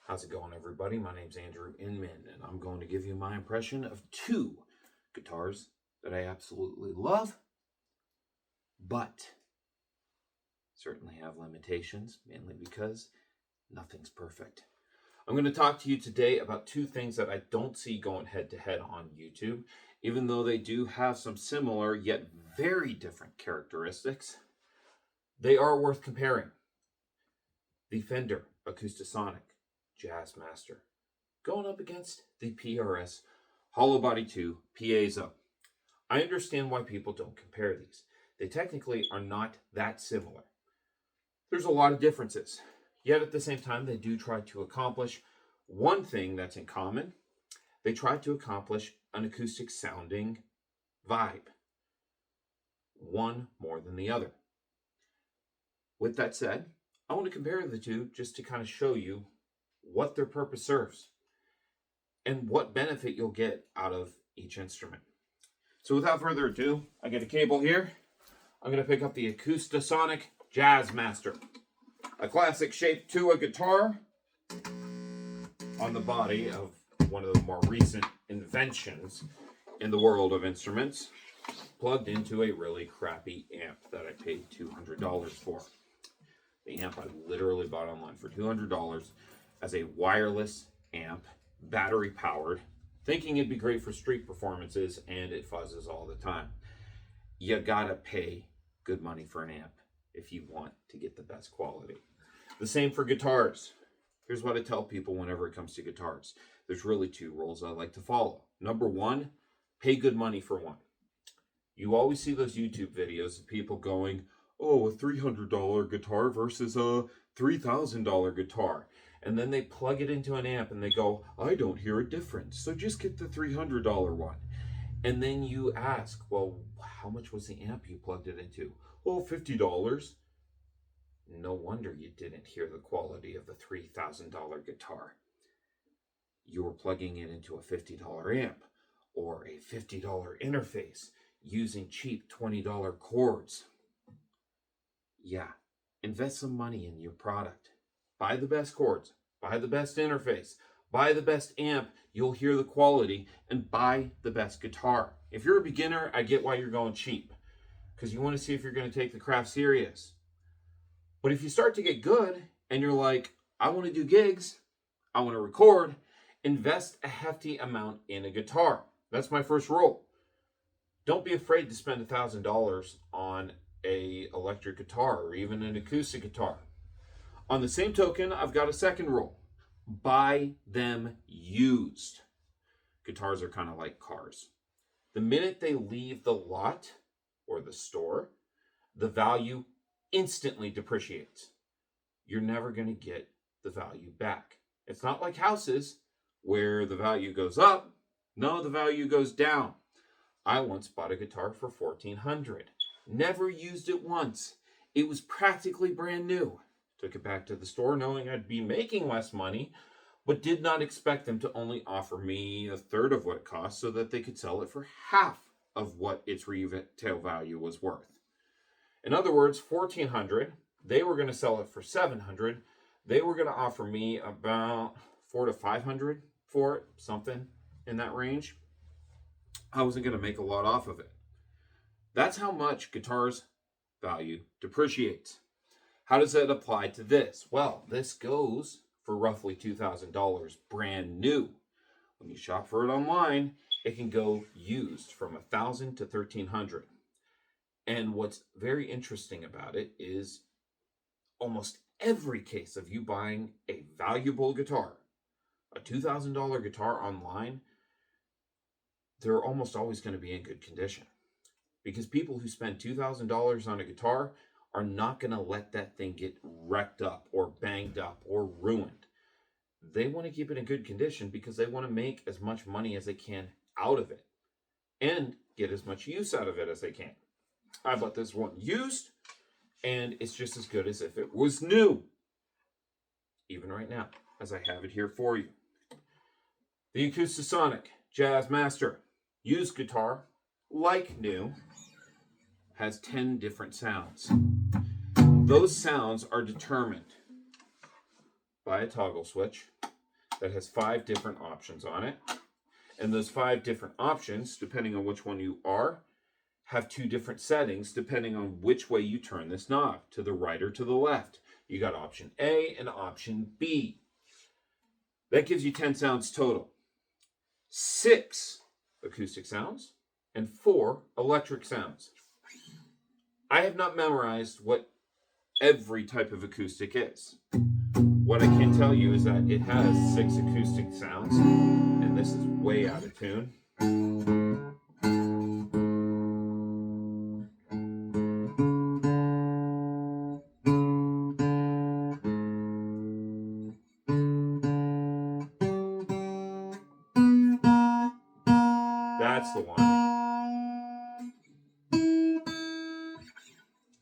How's it going, everybody? My name's Andrew Inman, and I'm going to give you my impression of two guitars that I absolutely love, but certainly have limitations, mainly because nothing's perfect. I'm going to talk to you today about two things that I don't see going head-to-head on YouTube, even though they do have some similar yet very different characteristics. They are worth comparing. The Fender Acoustasonic Jazzmaster going up against the PRS Hollowbody 2 Piezo. I understand why people don't compare these. They technically are not that similar. There's a lot of differences, yet at the same time they do try to accomplish one thing that's in common. They try to accomplish an acoustic sounding vibe, one more than the other. With that said, I want to compare the two just to kind of show you what their purpose serves and what benefit you'll get out of each instrument. So without further ado, I get a cable here. I'm going to pick up the Acoustasonic Jazzmaster, a classic shape to a guitar on the body of one of the more recent inventions in the world of instruments, plugged into a really crappy amp that I paid $200 for. The amp I literally bought online for $200 as a wireless amp, battery powered, thinking it'd be great for street performances, and it fuzzes all the time. You gotta pay good money for an amp if you want to get the best quality. The same for guitars. Here's what I tell people whenever it comes to guitars. There's really two rules I like to follow. Number one, pay good money for one. You always see those YouTube videos of people going, oh, a $300 guitar versus a $3,000 guitar. And then they plug it into an amp and they go, I don't hear a difference, so just get the $300 one. And then you ask, well, how much was the amp you plugged it into? Well, $50. No wonder you didn't hear the quality of the $3,000 guitar. You were plugging it into a $50 amp or a $50 interface using cheap $20 cords. Yeah, invest some money in your product. Buy the best cords, buy the best interface, buy the best amp, you'll hear the quality, and buy the best guitar. If you're a beginner, I get why you're going cheap, because you want to see if you're going to take the craft serious. But if you start to get good, and you're like, I want to do gigs, I want to record, invest a hefty amount in a guitar. That's my first rule. Don't be afraid to spend $1,000 on an electric guitar or even an acoustic guitar. On the same token, I've got a second rule. Buy them used. Guitars are kind of like cars. The minute they leave the lot or the store, the value instantly depreciates. You're never going to get the value back. It's not like houses where the value goes up. No, the value goes down. I once bought a guitar for $1,400. Never used it once. It was practically brand new. Took it back to the store knowing I'd be making less money, but did not expect them to only offer me a third of what it cost so that they could sell it for half of what its retail value was worth. In other words, $1,400, they were going to sell it for $700. They were going to offer me about $400 to $500 for it, something in that range. I wasn't going to make a lot off of it. That's how much guitars' value depreciates. How does that apply to this? Well, this goes for roughly $2,000 brand new. When you shop for it online, it can go used from $1,000 to $1,300. And what's very interesting about it is almost every case of you buying a valuable guitar, a $2,000 guitar online, they're almost always going to be in good condition. Because people who spend $2,000 on a guitar are not going to let that thing get wrecked up or banged up or ruined. They want to keep it in good condition because they want to make as much money as they can out of it and get as much use out of it as they can. I bought this one used, and it's just as good as if it was new. Even right now, as I have it here for you. The Acoustasonic Jazzmaster used guitar, like new, has 10 different sounds. Those sounds are determined by a toggle switch that has 5 different options on it. And those 5 different options, depending on which one you are, have 2 different settings depending on which way you turn this knob, to the right or to the left. You got option A and option B. That gives you 10 sounds total. 6 acoustic sounds and 4 electric sounds. I have not memorized what every type of acoustic is. What I can tell you is that it has 6 acoustic sounds, and this is way out of tune. That's the one.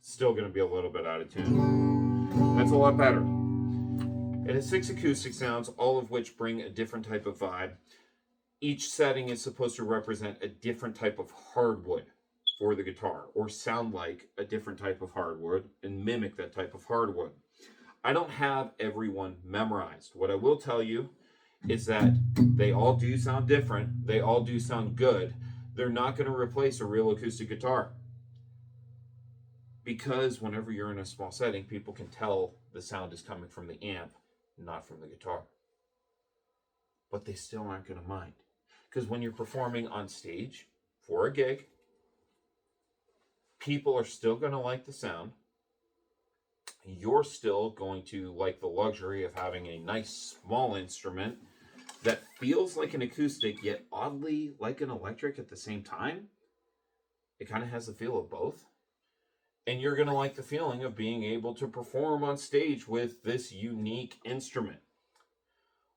Still going to be a little bit out of tune. That's a lot better. It has 6 acoustic sounds, all of which bring a different type of vibe. Each setting is supposed to represent a different type of hardwood for the guitar, or sound like a different type of hardwood and mimic that type of hardwood. I don't have every one memorized. What I will tell you is that they all do sound different. They all do sound good. They're not going to replace a real acoustic guitar. Because whenever you're in a small setting, people can tell the sound is coming from the amp, not from the guitar. But they still aren't going to mind. Because when you're performing on stage for a gig, people are still going to like the sound. You're still going to like the luxury of having a nice small instrument that feels like an acoustic, yet oddly like an electric at the same time. It kind of has the feel of both. And you're going to like the feeling of being able to perform on stage with this unique instrument.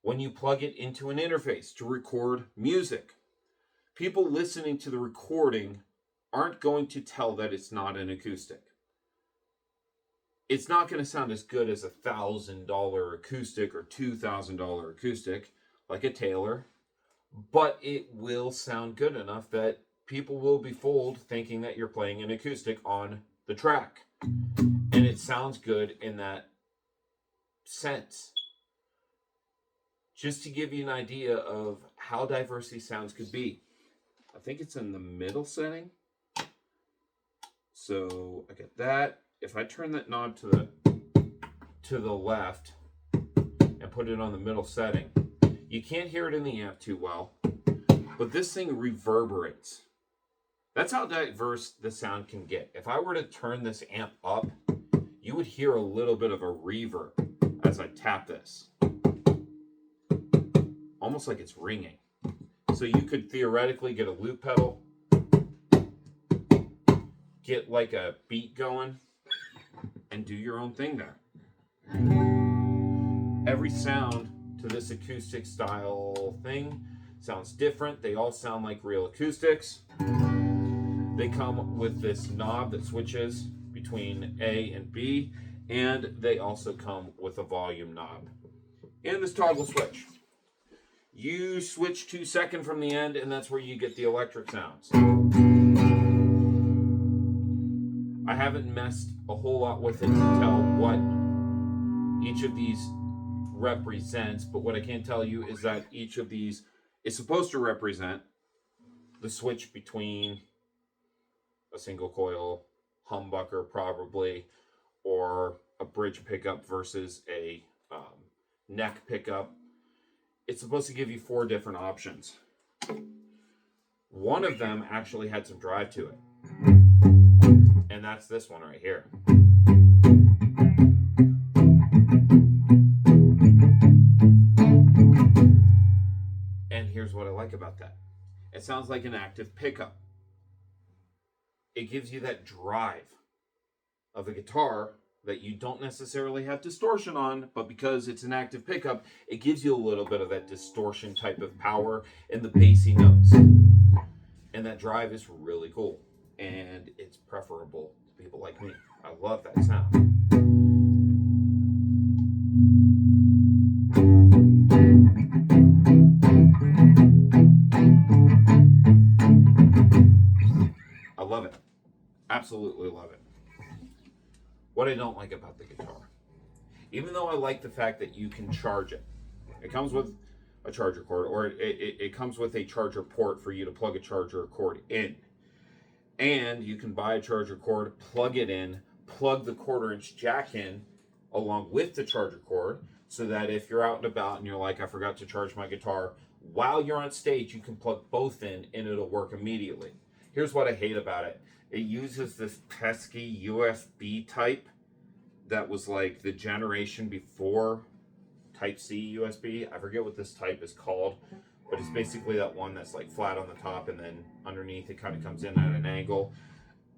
When you plug it into an interface to record music, people listening to the recording aren't going to tell that it's not an acoustic. It's not going to sound as good as a $1,000 acoustic or $2,000 acoustic like a Taylor, but it will sound good enough that people will be fooled thinking that you're playing an acoustic on the track. And it sounds good in that sense. Just to give you an idea of how diverse these sounds could be. I think it's in the middle setting. So I get that. If I turn that knob to the left and put it on the middle setting, you can't hear it in the amp too well, but this thing reverberates. That's how diverse the sound can get. If I were to turn this amp up, you would hear a little bit of a reverb as I tap this. Almost like it's ringing. So you could theoretically get a loop pedal, get like a beat going, and do your own thing there. Every sound to this acoustic style thing sounds different. They all sound like real acoustics. They come with this knob that switches between A and B, and they also come with a volume knob and this toggle switch. You switch to second from the end, and that's where you get the electric sounds. I haven't messed a whole lot with it to tell what each of these represents, but what I can tell you is that each of these is supposed to represent the switch between a single coil humbucker probably, or a bridge pickup versus a neck pickup. It's supposed to give you 4 different options. One of them actually had some drive to it, and that's this one right here. And here's what I like about that. It sounds like an active pickup. It gives you that drive of a guitar that you don't necessarily have distortion on, but because it's an active pickup, it gives you a little bit of that distortion type of power in the bassy notes. And that drive is really cool, and it's preferable to people like me. I love that sound. I love it. Absolutely love it. What I don't like about the guitar, even though I like the fact that you can charge it, it comes with a charger cord, or it comes with a charger port for you to plug a charger cord in. And you can buy a charger cord, plug it in, plug the 1/4-inch jack in along with the charger cord, so that if you're out and about and you're like, I forgot to charge my guitar, while you're on stage, you can plug both in and it'll work immediately. Here's what I hate about it. It uses this pesky USB type that was like the generation before Type-C USB. I forget what this type is called, but it's basically that one that's like flat on the top and then underneath it kind of comes in at an angle.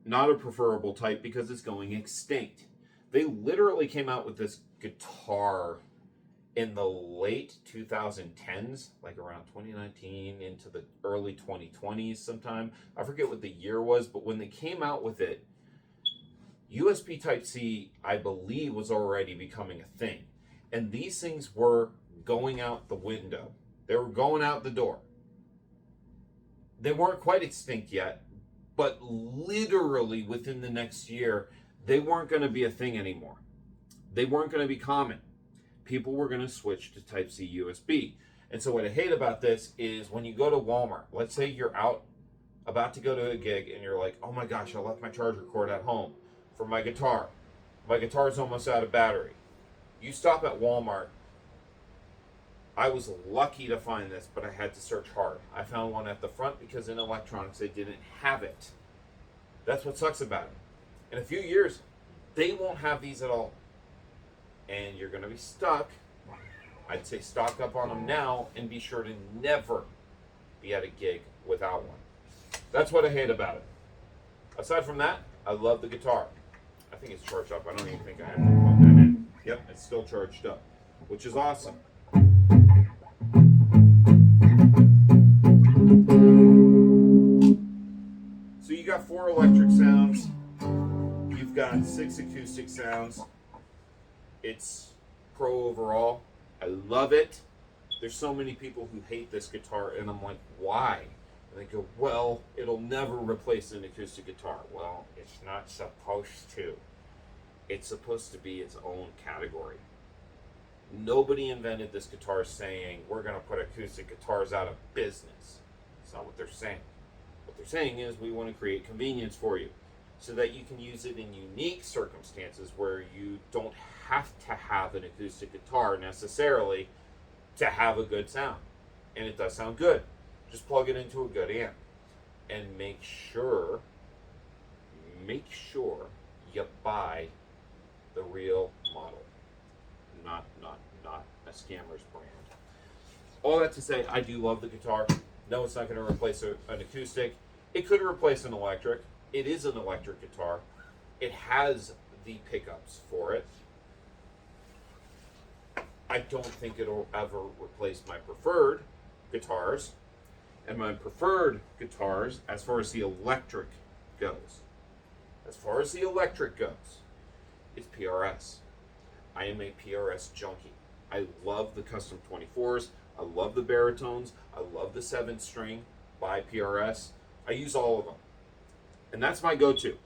Not a preferable type because it's going extinct. They literally came out with this guitar in the late 2010s, like around 2019 into the early 2020s sometime. I forget what the year was, but when they came out with it, USB Type-C, I believe, was already becoming a thing. And these things were going out the window. They were going out the door. They weren't quite extinct yet, but literally within the next year, they weren't going to be a thing anymore. They weren't going to be common. People were going to switch to Type-C USB. And so what I hate about this is when you go to Walmart, let's say you're out about to go to a gig and you're like, oh my gosh, I left my charger cord at home for my guitar. My guitar's almost out of battery. You stop at Walmart. I was lucky to find this, but I had to search hard. I found one at the front because in electronics they didn't have it. That's what sucks about it. In a few years, they won't have these at all. And you're going to be stuck. I'd say stock up on them now and be sure to never be at a gig without one. That's what I hate about it. Aside from that, I love the guitar. I think it's charged up. I don't even think I have to plug that in. Yep, it's still charged up, which is awesome. So you got 4 electric sounds. You've got 6 acoustic sounds. It's pro overall. I love it. There's so many people who hate this guitar, and I'm like, why? And they go, well, it'll never replace an acoustic guitar. Well, it's not supposed to. It's supposed to be its own category. Nobody invented this guitar saying, we're going to put acoustic guitars out of business. That's not what they're saying. What they're saying is, we want to create convenience for you so that you can use it in unique circumstances where you don't have to have an acoustic guitar necessarily to have a good sound. And it does sound good. Just plug it into a good amp. And make sure you buy the real model. Not a scammer's brand. All that to say, I do love the guitar. No, it's not going to replace an acoustic. It could replace an electric. It is an electric guitar. It has the pickups for it. I don't think it'll ever replace my preferred guitars. And my preferred guitars, as far as the electric goes, is PRS. I am a PRS junkie. I love the custom 24s. I love the baritones. I love the 7-string by PRS. I use all of them. And that's my go-to.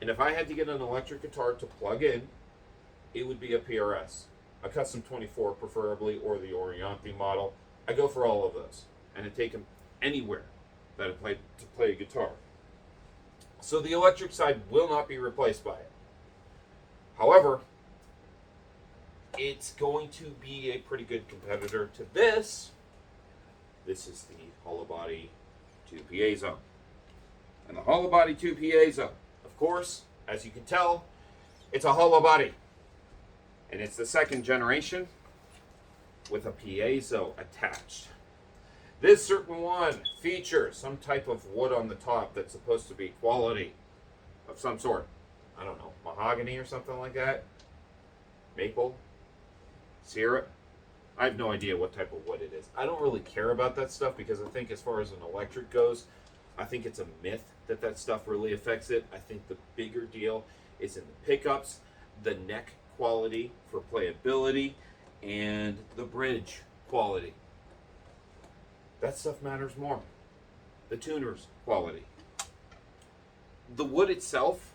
And if I had to get an electric guitar to plug in, it would be a PRS. A custom 24 preferably, or the Oriente model. I go for all of those. And I take them anywhere that I play to play a guitar. So the electric side will not be replaced by it. However, it's going to be a pretty good competitor to this. This is the Hollowbody 2 Piezo. And the Hollowbody 2 Piezo, of course, as you can tell, it's a Hollowbody. And it's the 2nd generation with a Piezo attached. This certain one features some type of wood on the top that's supposed to be quality of some sort. I don't know, mahogany or something like that. Maple. Syrup. I have no idea what type of wood it is. I don't really care about that stuff because I think as far as an electric goes, I think it's a myth that that stuff really affects it. I think the bigger deal is in the pickups, the neck quality for playability, and the bridge quality. That stuff matters more. The tuner's quality. The wood itself,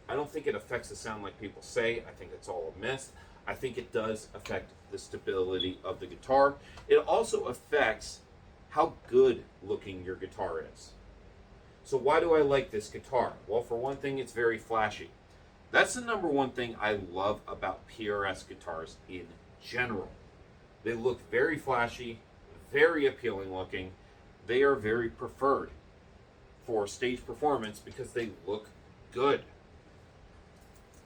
I don't think it affects the sound like people say. I think it's all a myth. I think it does affect the stability of the guitar. It also affects how good looking your guitar is. So why do I like this guitar? Well, for one thing, it's very flashy. That's the number one thing I love about PRS guitars in general. They look very flashy, very appealing looking. They are very preferred for stage performance because they look good.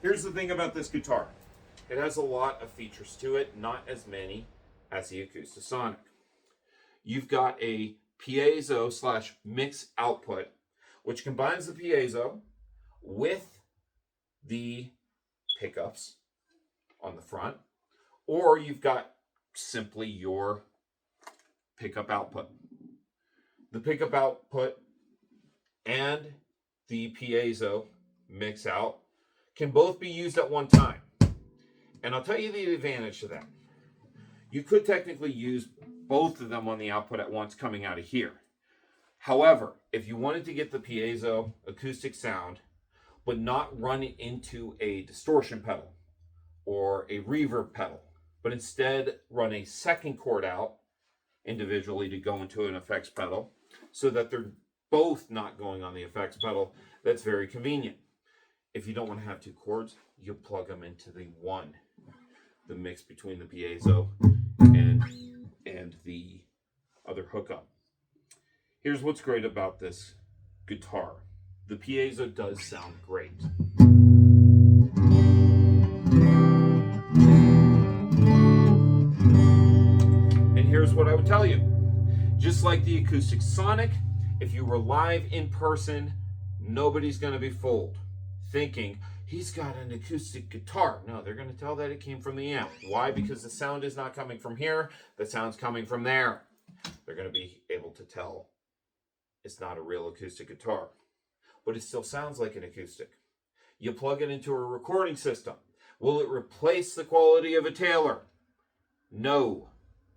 Here's the thing about this guitar. It has a lot of features to it, not as many as the Acoustasonic. You've got a piezo / mix output, which combines the piezo with the pickups on the front, or you've got simply your pickup output. The pickup output and the piezo mix out can both be used at one time. And I'll tell you the advantage to that. You could technically use both of them on the output at once coming out of here. However, if you wanted to get the piezo acoustic sound, but not run it into a distortion pedal or a reverb pedal, but instead run a second chord out individually to go into an effects pedal so that they're both not going on the effects pedal, that's very convenient. If you don't want to have two chords, you plug them into the mix between the piezo and the other hookup. Here's what's great about this guitar. The piezo does sound great. And here's what I would tell you. Just like the Acoustasonic, if you were live in person, nobody's going to be fooled thinking he's got an acoustic guitar. No, they're going to tell that it came from the amp. Why? Because the sound is not coming from here. The sound's coming from there. They're going to be able to tell it's not a real acoustic guitar. But it still sounds like an acoustic. You plug it into a recording system. Will it replace the quality of a Taylor? No.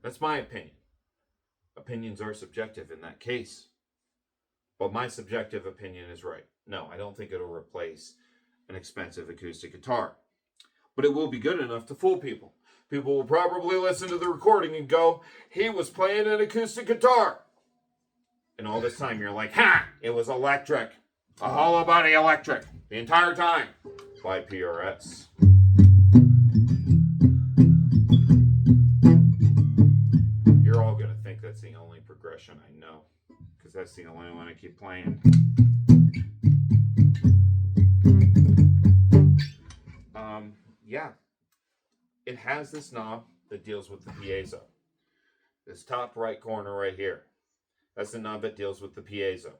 That's my opinion. Opinions are subjective in that case. But my subjective opinion is right. No, I don't think it'll replace an expensive acoustic guitar. But it will be good enough to fool people. People will probably listen to the recording and go, he was playing an acoustic guitar. And all this time you're like, ha! It was electric. A Hollowbody electric. The entire time. By PRS. You're all going to think that's the only progression I know. Because that's the only one I keep playing. Yeah. It has this knob that deals with the piezo. This top right corner right here. That's the knob that deals with the piezo.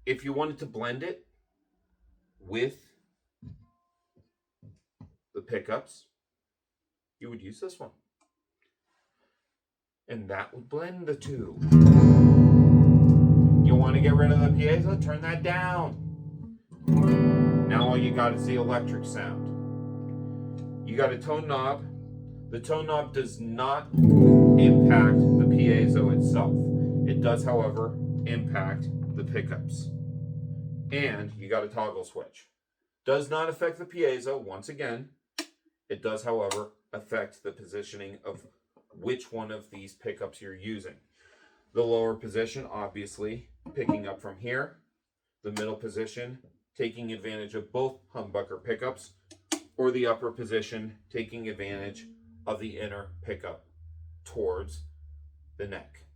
If you wanted to blend it with the pickups, you would use this one. And that would blend the two. You want to get rid of the piezo? Turn that down. Now all you got is the electric sound. You got a tone knob. The tone knob does not impact the piezo itself. It does, however, impact the pickups. And you got a toggle switch. Does not affect the piezo, once again. It does, however, affect the positioning of which one of these pickups you're using. The lower position, obviously, picking up from here. The middle position, taking advantage of both humbucker pickups. Or the upper position, taking advantage of the inner pickup towards the neck.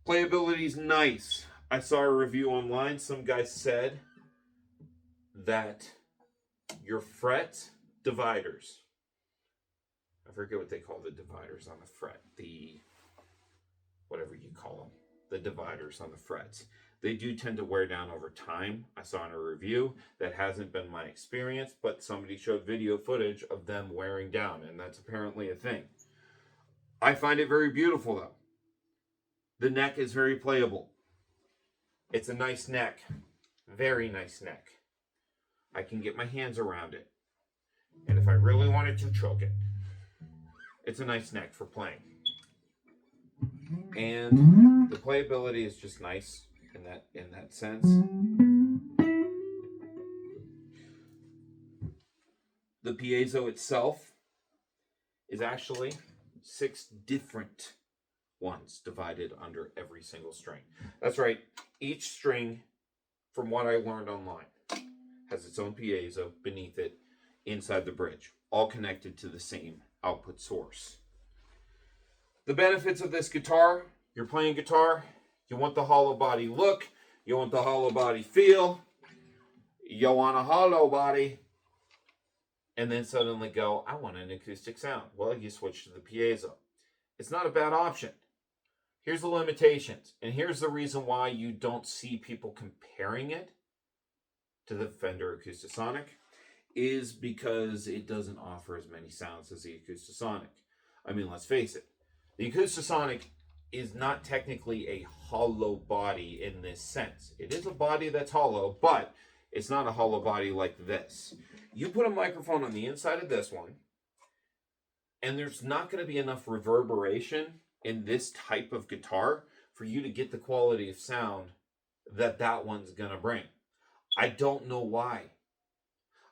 Playability is nice. I saw a review online. Some guy said that your fret dividers, I forget what they call the dividers on the fret, whatever you call them, the dividers on the frets. They do tend to wear down over time. I saw in a review. That hasn't been my experience, but somebody showed video footage of them wearing down, and that's apparently a thing. I find it very beautiful, though. The neck is very playable. It's a nice neck. Very nice neck. I can get my hands around it. And if I really wanted to choke it, it's a nice neck for playing. And the playability is just nice in that sense. The piezo itself is actually 6 different ones divided under every single string. That's right. Each string, from what I learned online, has its own piezo beneath it inside the bridge, all connected to the same output source. The benefits of this guitar: you're playing guitar, you want the hollow body look, you want the hollow body feel, you want a hollow body, and then suddenly go, I want an acoustic sound. Well, you switch to the piezo. It's not a bad option. Here's the limitations, and here's the reason why you don't see people comparing it to the Fender Acoustasonic, is because it doesn't offer as many sounds as the Acoustasonic. I mean, let's face it, the Acoustasonic is not technically a hollow body in this sense. It is a body that's hollow, but it's not a hollow body like this. You put a microphone on the inside of this one, and there's not going to be enough reverberation in this type of guitar for you to get the quality of sound that that one's going to bring. I don't know why.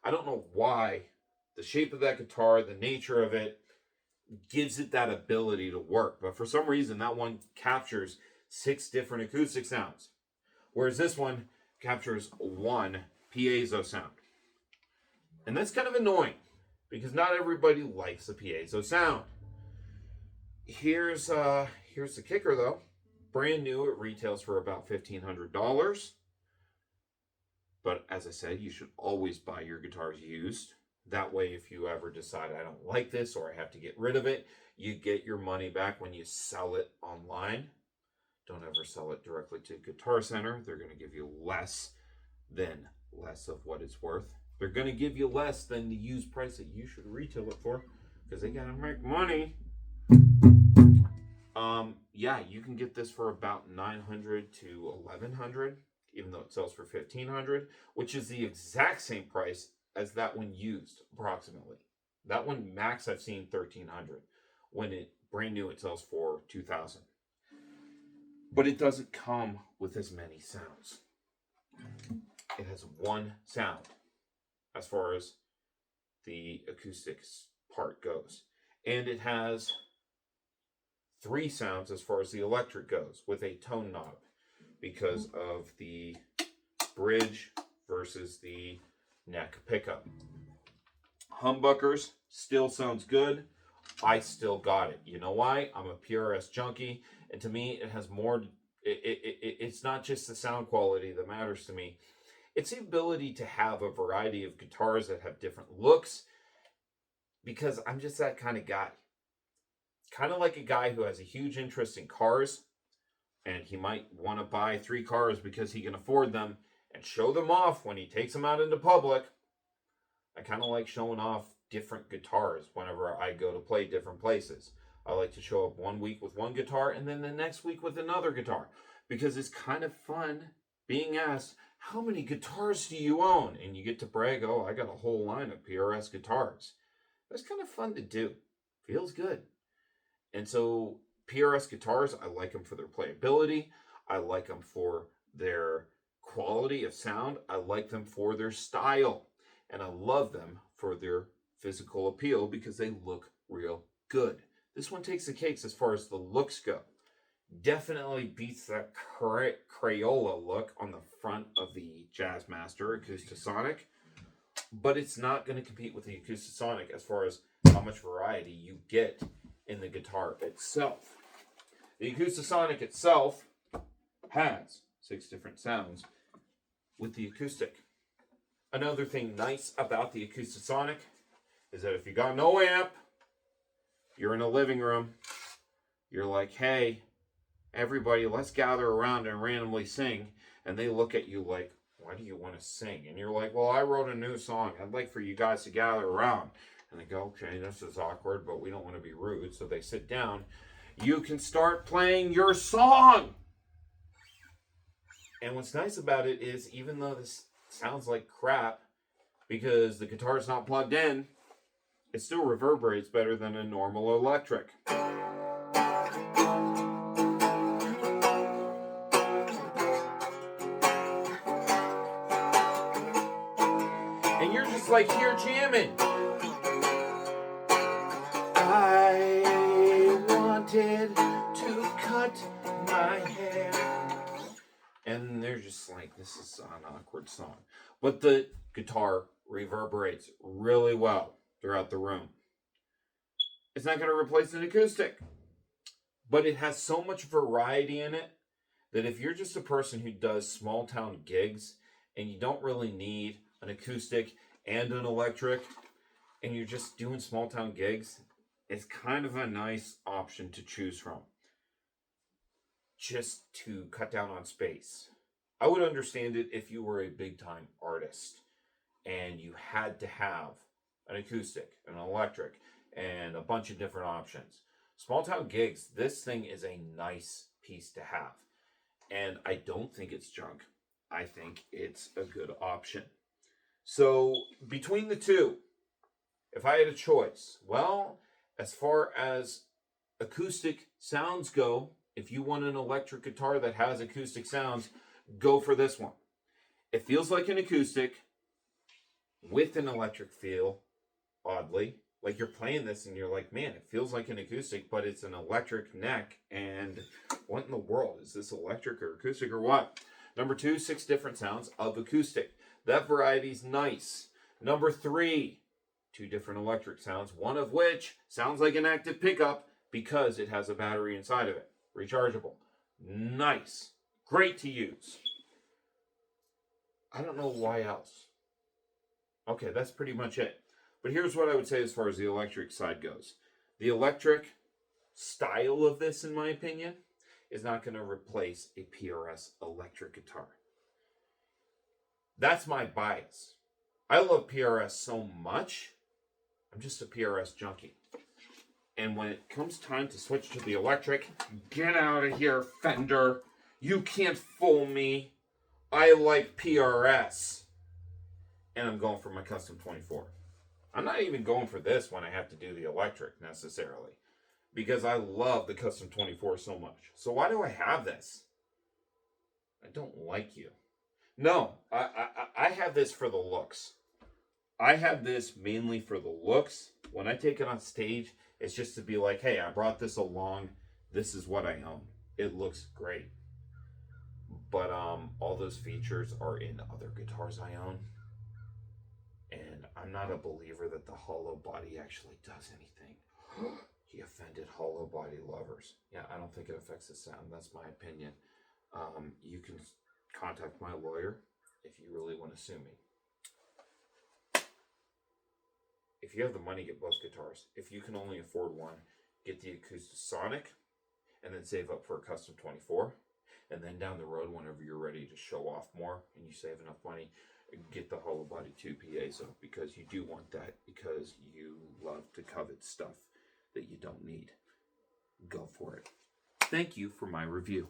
I don't know why the shape of that guitar, the nature of it, gives it that ability to work. But for some reason, that one captures 6 different acoustic sounds, whereas this one captures 1 piezo sound. And that's kind of annoying, because not everybody likes the piezo sound. Here's the kicker, though. Brand new, it retails for about $1,500. But as I said, you should always buy your guitars used. That way, if you ever decide I don't like this or I have to get rid of it, you get your money back when you sell it online. Don't ever sell it directly to Guitar Center. They're going to give you less of what it's worth. They're going to give you less than the used price that you should retail it for, because they got to make money. Yeah, you can get this for about $900 to $1,100, even though it sells for $1,500, which is the exact same price as that one used, approximately. That one max I've seen $1,300. When it brand new, it sells for $2,000. But it doesn't come with as many sounds. It has 1 sound as far as the acoustics part goes, and it has 3 sounds as far as the electric goes, with a tone knob, because of the bridge versus the neck pickup. Humbuckers still sounds good. I still got it. You know why? I'm a PRS junkie, and to me, it has more. It's not just the sound quality that matters to me. It's the ability to have a variety of guitars that have different looks, because I'm just that kind of guy. Kind of like a guy who has a huge interest in cars, and he might want to buy 3 cars because he can afford them and show them off when he takes them out into public. I kind of like showing off different guitars whenever I go to play different places. I like to show up one week with one guitar and then the next week with another guitar, because it's kind of fun being asked, how many guitars do you own? And you get to brag, oh, I got a whole line of PRS guitars. That's kind of fun to do. Feels good. And so PRS guitars, I like them for their playability. I like them for their quality of sound. I like them for their style. And I love them for their physical appeal, because they look real good. This one takes the cakes as far as the looks go. Definitely beats that Crayola look on the front of the Jazzmaster Acoustasonic. But it's not going to compete with the Acoustasonic as far as how much variety you get in the guitar itself. The Acoustasonic itself has 6 different sounds with the acoustic. Another thing nice about the Acoustasonic is that if you got no amp, you're in a living room, you're like, hey, everybody, let's gather around and randomly sing. And they look at you like, why do you want to sing? And you're like, well, I wrote a new song. I'd like for you guys to gather around. And they go, okay, this is awkward, but we don't want to be rude. So they sit down. You can start playing your song. And what's nice about it is, even though this sounds like crap because the guitar's not plugged in, it still reverberates better than a normal electric. And you're just like here jamming. my hair. And they're just like, this is an awkward song. But the guitar reverberates really well throughout the room. It's not going to replace an acoustic, but it has so much variety in it that if you're just a person who does small town gigs and you don't really need an acoustic and an electric, and you're just doing small town gigs, it's kind of a nice option to choose from, just to cut down on space. I would understand it if you were a big time artist and you had to have an acoustic, an electric, and a bunch of different options. Small town gigs, this thing is a nice piece to have. And I don't think it's junk. I think it's a good option. So between the two, if I had a choice, well, as far as acoustic sounds go, if you want an electric guitar that has acoustic sounds, go for this one. It feels like an acoustic with an electric feel, oddly. Like you're playing this and you're like, man, it feels like an acoustic, but it's an electric neck. And what in the world? Is this electric or acoustic or what? Number 2, 6 different sounds of acoustic. That variety's nice. Number 3, 2 different electric sounds, one of which sounds like an active pickup because it has a battery inside of it. Rechargeable. Nice. Great to use. I don't know why else. Okay, that's pretty much it. But here's what I would say as far as the electric side goes. The electric style of this, in my opinion, is not going to replace a PRS electric guitar. That's my bias. I love PRS so much. I'm just a PRS junkie. And when it comes time to switch to the electric, get out of here, Fender. You can't fool me. I like PRS. And I'm going for my custom 24. I'm not even going for this when I have to do the electric necessarily, because I love the custom 24 so much. So why do I have this? I don't like you. No, I have this for the looks. I have this mainly for the looks. When I take it on stage, it's just to be like, hey, I brought this along. This is what I own. It looks great. But all those features are in other guitars I own. And I'm not a believer that the Hollowbody actually does anything. He offended Hollowbody lovers. Yeah, I don't think it affects the sound. That's my opinion. You can contact my lawyer if you really want to sue me. If you have the money, get both guitars. If you can only afford one, get the Acoustasonic and then save up for a custom 24. And then down the road, whenever you're ready to show off more and you save enough money, get the Hollowbody 2 Piezo, because you do want that, because you love to covet stuff that you don't need. Go for it. Thank you for my review.